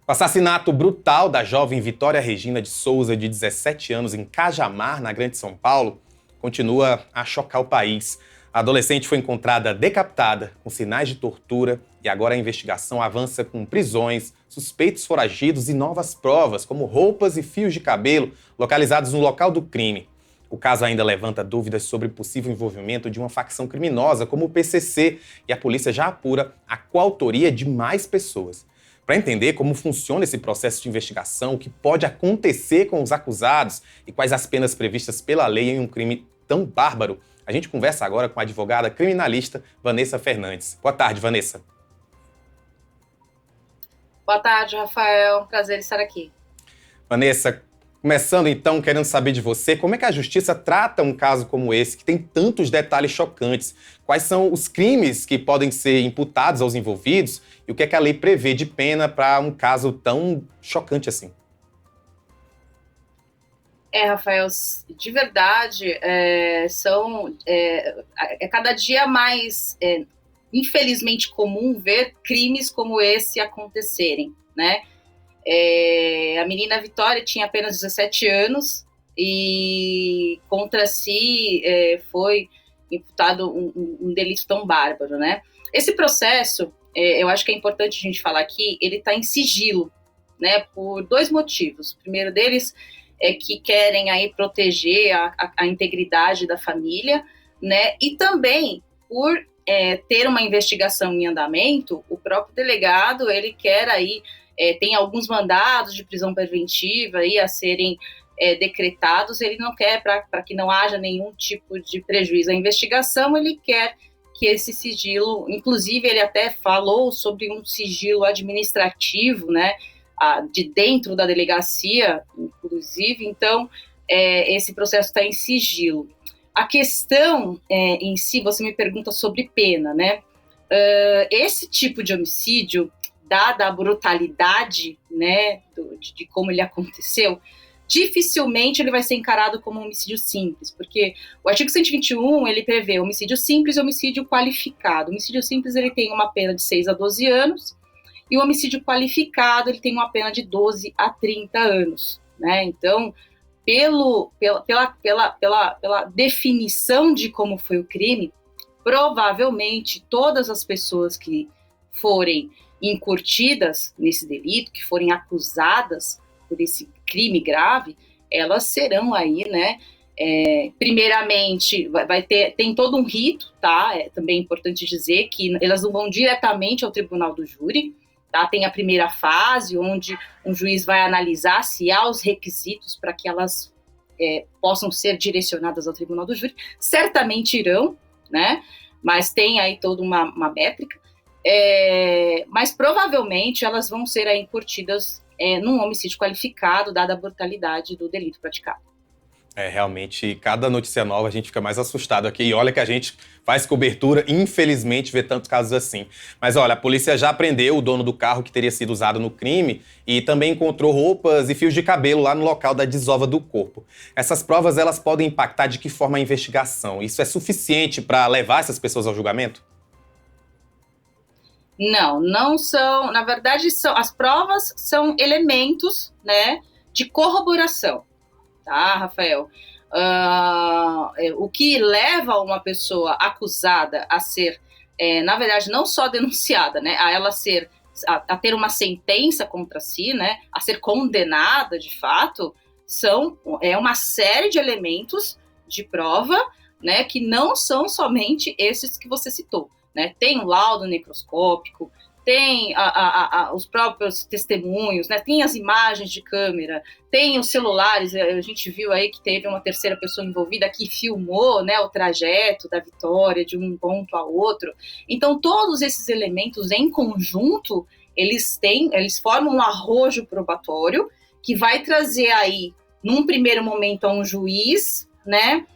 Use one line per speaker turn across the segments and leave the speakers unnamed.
O assassinato brutal da jovem Vitória Regina de Souza, de 17 anos, em Cajamar, na Grande São Paulo, continua a chocar o país. A adolescente foi encontrada decapitada, com sinais de tortura, e agora a investigação avança com prisões, suspeitos foragidos e novas provas, como roupas e fios de cabelo localizados no local do crime. O caso ainda levanta dúvidas sobre o possível envolvimento de uma facção criminosa, como o PCC, e a polícia já apura a coautoria de mais pessoas. Para entender como funciona esse processo de investigação, o que pode acontecer com os acusados e quais as penas previstas pela lei em um crime tão bárbaro, a gente conversa agora com a advogada criminalista Vanessa Fernandes. Boa tarde, Vanessa.
Boa tarde, Rafael. Prazer estar aqui.
Vanessa, começando então, querendo saber de você, como é que a justiça trata um caso como esse, que tem tantos detalhes chocantes? Quais são os crimes que podem ser imputados aos envolvidos e o que é que a lei prevê de pena para um caso tão chocante assim?
Rafael, de verdade, é cada dia mais, infelizmente, comum ver crimes como esse acontecerem, né? A menina Vitória tinha apenas 17 anos e contra si foi imputado um delito tão bárbaro, né? Esse processo, eu acho que é importante a gente falar aqui, ele está em sigilo, né? Por dois motivos. O primeiro deles é que querem aí proteger a integridade da família, né? E também por ter uma investigação em andamento, o próprio delegado, ele quer aí, tem alguns mandados de prisão preventiva aí a serem decretados, ele não quer, para que não haja nenhum tipo de prejuízo à investigação, ele quer que esse sigilo, inclusive ele até falou sobre um sigilo administrativo, né, de dentro da delegacia, inclusive, então esse processo está em sigilo. A questão em si, você me pergunta sobre pena, né? Esse tipo de homicídio, dada a brutalidade, né, de como ele aconteceu, dificilmente ele vai ser encarado como um homicídio simples, porque o artigo 121, ele prevê homicídio simples e homicídio qualificado. O homicídio simples, ele tem uma pena de 6 a 12 anos, e o homicídio qualificado, ele tem uma pena de 12 a 30 anos, né? Então, pela definição de como foi o crime, provavelmente todas as pessoas que forem incurtidas nesse delito, que forem acusadas por esse crime grave, elas serão aí, né, primeiramente, tem todo um rito, tá? Também é importante dizer que elas não vão diretamente ao tribunal do júri, tá? Tem a primeira fase, onde um juiz vai analisar se há os requisitos para que elas possam ser direcionadas ao tribunal do júri. Certamente irão, né? Mas tem aí toda uma métrica. Mas provavelmente elas vão ser aí incutidas num homicídio qualificado, dada a brutalidade do delito praticado.
Realmente, cada notícia nova a gente fica mais assustado aqui. E olha que a gente faz cobertura, infelizmente, vê tantos casos assim. Mas olha, a polícia já prendeu o dono do carro que teria sido usado no crime e também encontrou roupas e fios de cabelo lá no local da desova do corpo. Essas provas, elas podem impactar de que forma a investigação? Isso é suficiente para levar essas pessoas ao julgamento?
Não são. Na verdade, as provas são elementos, né, de corroboração. Tá, Rafael? O que leva uma pessoa acusada a ser, na verdade, não só denunciada, né, a ela ser, a ter uma sentença contra si, né, a ser condenada de fato, é uma série de elementos de prova, né, que não são somente esses que você citou, né? Tem o laudo necroscópico, tem os próprios testemunhos, né? Tem as imagens de câmera, tem os celulares. A gente viu aí que teve uma terceira pessoa envolvida que filmou, né, o trajeto da Vitória de um ponto a outro. Então, todos esses elementos em conjunto, eles formam um arrojo probatório que vai trazer aí, num primeiro momento, a um juiz, né,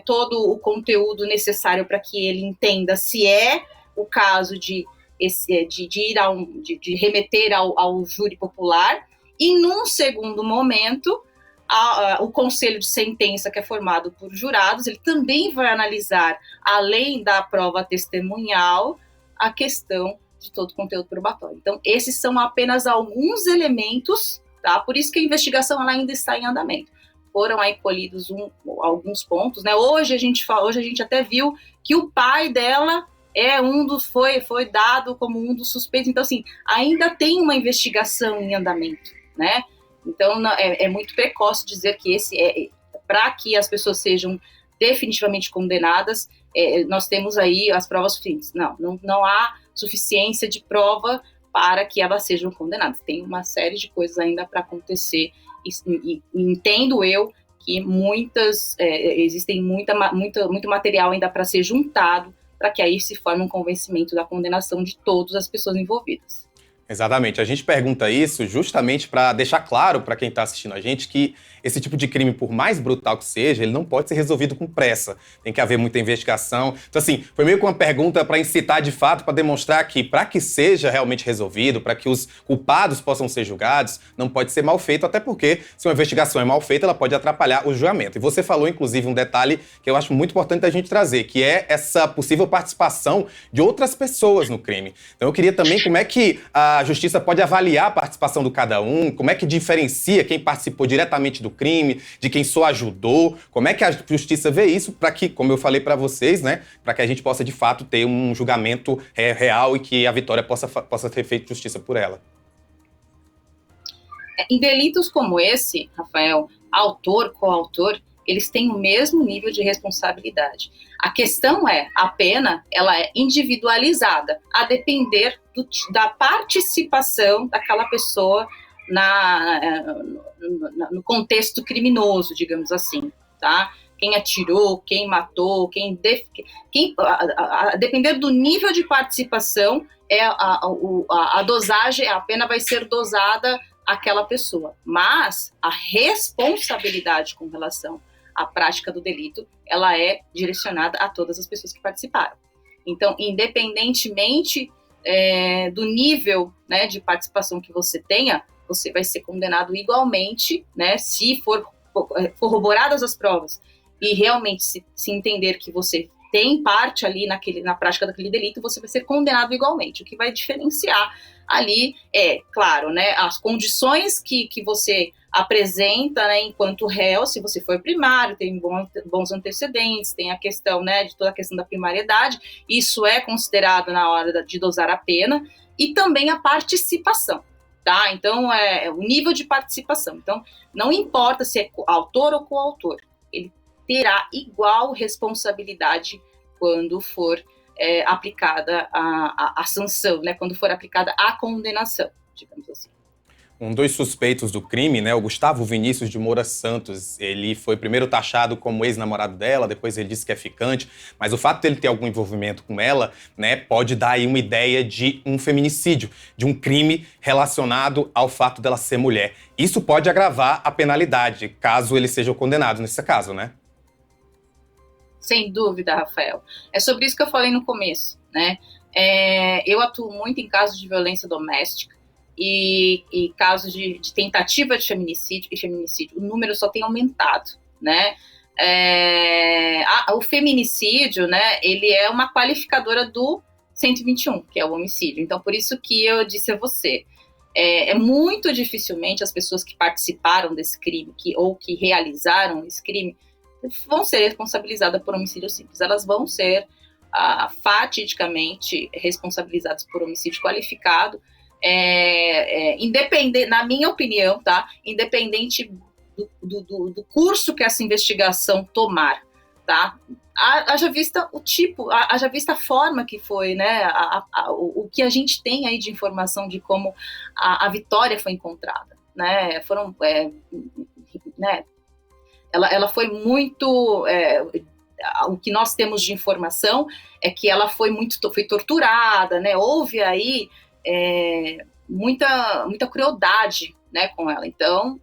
todo o conteúdo necessário para que ele entenda se é o caso de remeter ao júri popular, e num segundo momento o conselho de sentença, que é formado por jurados, ele também vai analisar, além da prova testemunhal, a questão de todo o conteúdo probatório. Então, esses são apenas alguns elementos, tá? Por isso que a investigação ela ainda está em andamento. Foram aí colhidos alguns pontos, né? Hoje a gente até viu que o pai dela foi dado como um dos suspeitos. Então, assim, ainda tem uma investigação em andamento, né? Então, é muito precoce dizer que para que as pessoas sejam definitivamente condenadas, nós temos aí as provas suficientes. Não há suficiência de prova para que elas sejam condenadas. Tem uma série de coisas ainda para acontecer e entendo eu que existem muito material ainda para ser juntado para que aí se forme um convencimento da condenação de todas as pessoas envolvidas.
Exatamente. A gente pergunta isso justamente para deixar claro para quem está assistindo a gente que esse tipo de crime, por mais brutal que seja, ele não pode ser resolvido com pressa. Tem que haver muita investigação. Então, assim, foi meio que uma pergunta para incitar de fato, para demonstrar que, para que seja realmente resolvido, para que os culpados possam ser julgados, não pode ser mal feito, até porque, se uma investigação é mal feita, ela pode atrapalhar o julgamento. E você falou, inclusive, um detalhe que eu acho muito importante a gente trazer, que é essa possível participação de outras pessoas no crime. Então, eu queria também como é que a justiça pode avaliar a participação de cada um, como é que diferencia quem participou diretamente do crime, de quem só ajudou, como é que a justiça vê isso para que, como eu falei para vocês, né, para que a gente possa de fato ter um julgamento real e que a Vitória possa ter feito justiça por ela.
Em delitos como esse, Rafael, autor, coautor, eles têm o mesmo nível de responsabilidade. A questão a pena, ela é individualizada, a depender da participação daquela pessoa no contexto criminoso, digamos assim, tá? Quem atirou, quem matou, a depender do nível de participação, a dosagem, a pena vai ser dosada àquela pessoa. Mas a responsabilidade com relação à prática do delito, ela é direcionada a todas as pessoas que participaram. Então, independentemente do nível, né, de participação que você tenha, você vai ser condenado igualmente, né, se for corroboradas as provas e realmente se entender que você tem parte ali na prática daquele delito, você vai ser condenado igualmente. O que vai diferenciar ali claro, né, as condições que você apresenta, né, enquanto réu, se você for primário, tem bons antecedentes, tem a questão, né, de toda a questão da primariedade, isso é considerado na hora de dosar a pena, e também a participação, tá? Então, o nível de participação. Então, não importa se é autor ou coautor, ele terá igual responsabilidade quando for aplicada a sanção, né, quando for aplicada a condenação, digamos assim.
Um dos suspeitos do crime, né, o Gustavo Vinícius de Moura Santos, ele foi primeiro taxado como ex-namorado dela, depois ele disse que é ficante, mas o fato dele ter algum envolvimento com ela, né, pode dar aí uma ideia de um feminicídio, de um crime relacionado ao fato dela ser mulher. Isso pode agravar a penalidade, caso ele seja condenado nesse caso, né?
Sem dúvida, Rafael. É sobre isso que eu falei no começo, né? Eu atuo muito em casos de violência doméstica, e casos de tentativa de feminicídio e feminicídio. O número só tem aumentado, né? O feminicídio, né, ele é uma qualificadora do 121, que é o homicídio. Então, por isso que eu disse a você, muito dificilmente as pessoas que participaram desse crime, ou que realizaram esse crime, vão ser responsabilizadas por homicídio simples. Elas vão ser fatidicamente responsabilizadas por homicídio qualificado, independente, na minha opinião, tá? Independente do curso que essa investigação tomar, tá? Haja vista o tipo, haja vista a forma que foi, né? O que a gente tem aí de informação de como a Vitória foi encontrada, né? Né? Ela foi muito... o que nós temos de informação é que ela foi torturada, né? Houve aí muita crueldade, né, com ela. Então,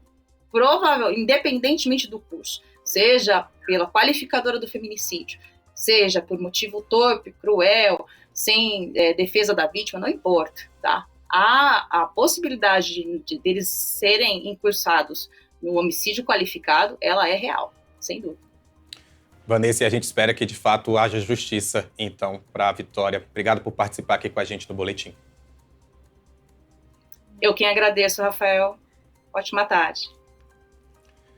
independentemente do curso, seja pela qualificadora do feminicídio, seja por motivo torpe, cruel, sem defesa da vítima, não importa, tá? A possibilidade deles serem incursados no homicídio qualificado, ela é real, sem dúvida.
Vanessa, e a gente espera que de fato haja justiça, então, para a Vitória. Obrigado por participar aqui com a gente no Boletim.
Eu quem agradeço, Rafael. Ótima tarde.